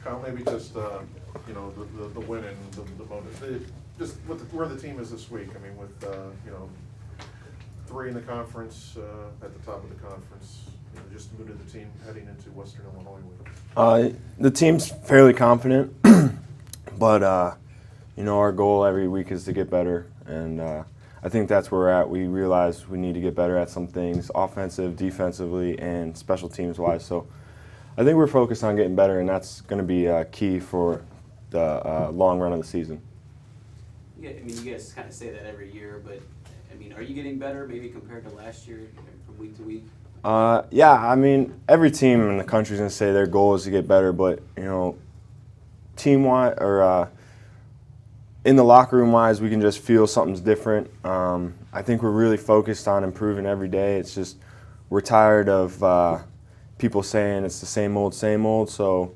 Kyle, maybe just, the win and the motive, just where the team is this week. I mean, with, 3 in the conference, at the top of the conference, just the mood of the team heading into Western Illinois with. The team's fairly confident, but, our goal every week is to get better, and I think that's where we're at. We realize we need to get better at some things, offensive, defensively, and special teams-wise. So I think we're focused on getting better, and that's going to be key for the long run of the season. Yeah, I mean, you guys kind of say that every year, but, I mean, are you getting better maybe compared to last year from week to week? Yeah, I mean, every team in the country is going to say their goal is to get better, but, team-wise or in the locker room-wise, we can just feel something's different. I think we're really focused on improving every day. It's just we're tired of people saying it's the same old, so,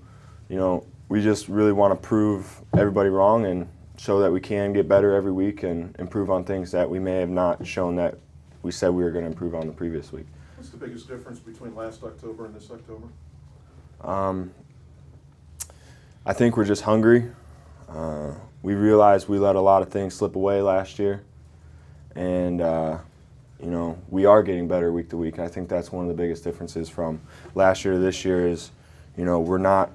we just really want to prove everybody wrong and show that we can get better every week and improve on things that we may have not shown that we said we were going to improve on the previous week. What's the biggest difference between last October and this October? I think we're just hungry. We realized we let a lot of things slip away last year, and we are getting better week to week. I think that's one of the biggest differences from last year to this year is, we're not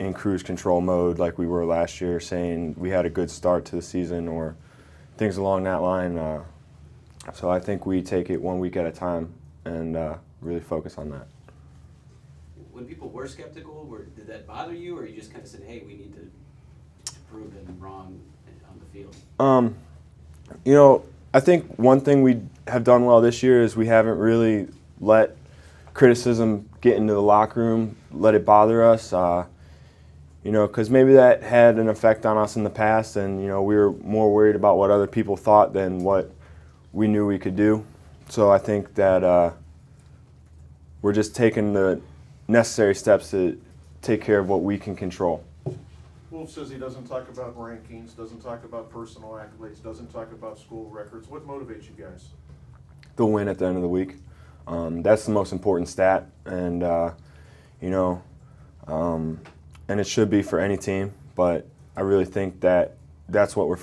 in cruise control mode like we were last year, saying we had a good start to the season or things along that line. So I think we take it one week at a time and really focus on that. When people were skeptical, did that bother you, or you just kind of said, hey, we need to prove them wrong on the field? I think one thing we have done well this year is we haven't really let criticism get into the locker room, let it bother us, because maybe that had an effect on us in the past, and, we were more worried about what other people thought than what we knew we could do. So I think that we're just taking the necessary steps to take care of what we can control. Wolf says he doesn't talk about rankings, doesn't talk about personal accolades, doesn't talk about school records. What motivates you guys? The win at the end of the week. That's the most important stat, and and it should be for any team. But I really think that that's what we're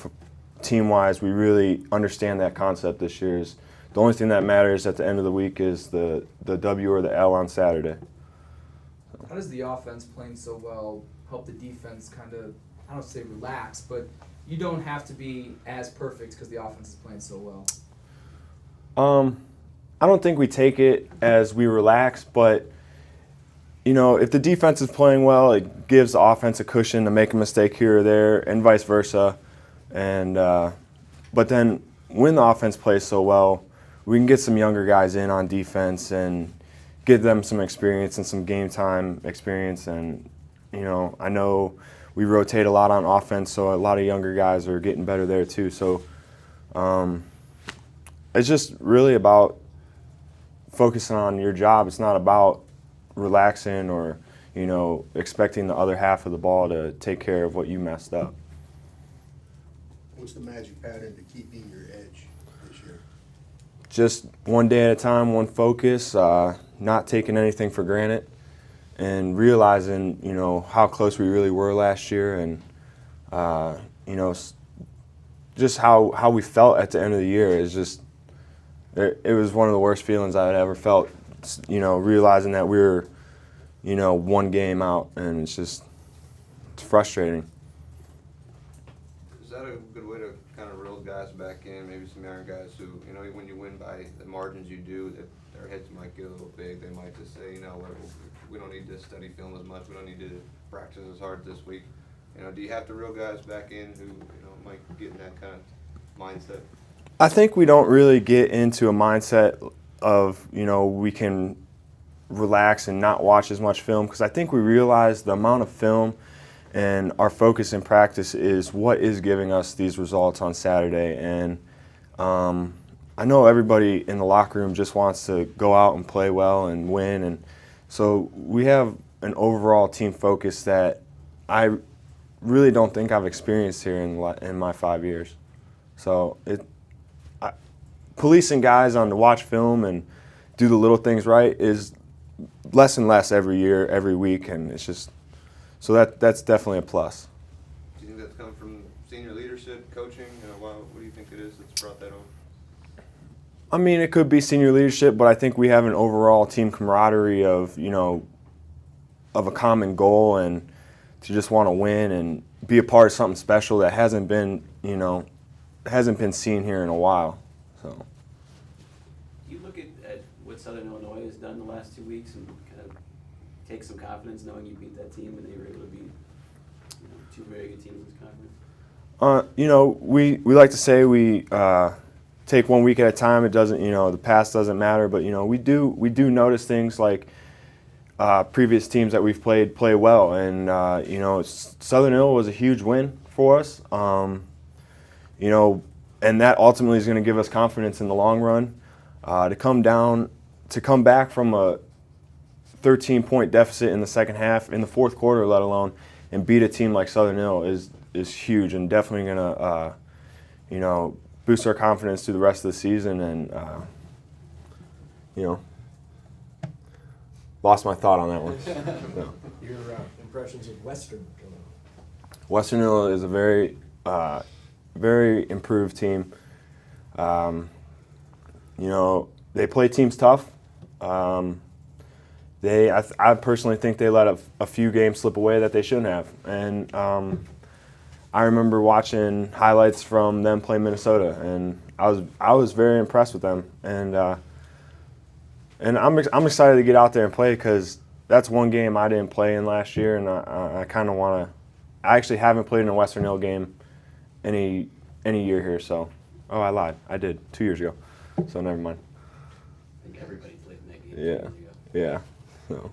team-wise. We really understand that concept this year. Is the only thing that matters at the end of the week is the W or the L on Saturday. How does the offense playing so well help the defense kind of, I don't say relax, but you don't have to be as perfect because the offense is playing so well? I don't think we take it as we relax, but, if the defense is playing well, it gives the offense a cushion to make a mistake here or there and vice versa. And but then when the offense plays so well, we can get some younger guys in on defense and give them some experience and some game time experience. And, I know we rotate a lot on offense, so a lot of younger guys are getting better there too. So it's just really about focusing on your job. It's not about relaxing or, expecting the other half of the ball to take care of what you messed up. What's the magic pattern to keeping your edge this year? Just one day at a time, one focus, not taking anything for granted, and realizing, how close we really were last year, and, just how we felt at the end of the year is just, it was one of the worst feelings I had ever felt, realizing that we were, one game out, and it's frustrating. Is that a good way to kind of reel guys back in, maybe some younger guys who, when you win by the margins you do, that their heads might get a little big. They might just say, we don't need to study film as much. We don't need to practice as hard this week. Do you have to reel guys back in who, might get in that kind of mindset? I think we don't really get into a mindset of, we can relax and not watch as much film, because I think we realize the amount of film and our focus in practice is what is giving us these results on Saturday. And I know everybody in the locker room just wants to go out and play well and win, and so we have an overall team focus that I really don't think I've experienced here in my 5 years. So policing guys on to watch film and do the little things right is less and less every year, every week, and it's just So that's definitely a plus. Do you think that's come from senior leadership, coaching? What do you think it is that's brought that on? I mean, it could be senior leadership, but I think we have an overall team camaraderie of, of a common goal and to just want to win and be a part of something special that hasn't been seen here in a while. So. Do you look at what Southern Illinois has done the last 2 weeks and kind of take some confidence knowing you beat that team and they were able to beat two very good teams in this conference? We like to say we take 1 week at a time. It doesn't, the past doesn't matter, but we do notice things like previous teams that we've played play well, and Southern Illinois was a huge win for us. And that ultimately is going to give us confidence in the long run. To come back from a 13-point deficit in the second half, in the fourth quarter, let alone, and beat a team like Southern Illinois is huge and definitely going to, boost our confidence through the rest of the season. And, lost my thought on that one. So. Your impressions of Western Illinois? Western Illinois is a very, very improved team. They play teams tough. I personally think they let a few games slip away that they shouldn't have. And I remember watching highlights from them play Minnesota, and I was very impressed with them. And I'm excited to get out there and play because that's one game I didn't play in last year, and I kind of want to. I actually haven't played in a Western Hill game any year here. So, I lied. I did 2 years ago. So never mind. I think everybody played in that game. Yeah. 2 years ago. Yeah. So.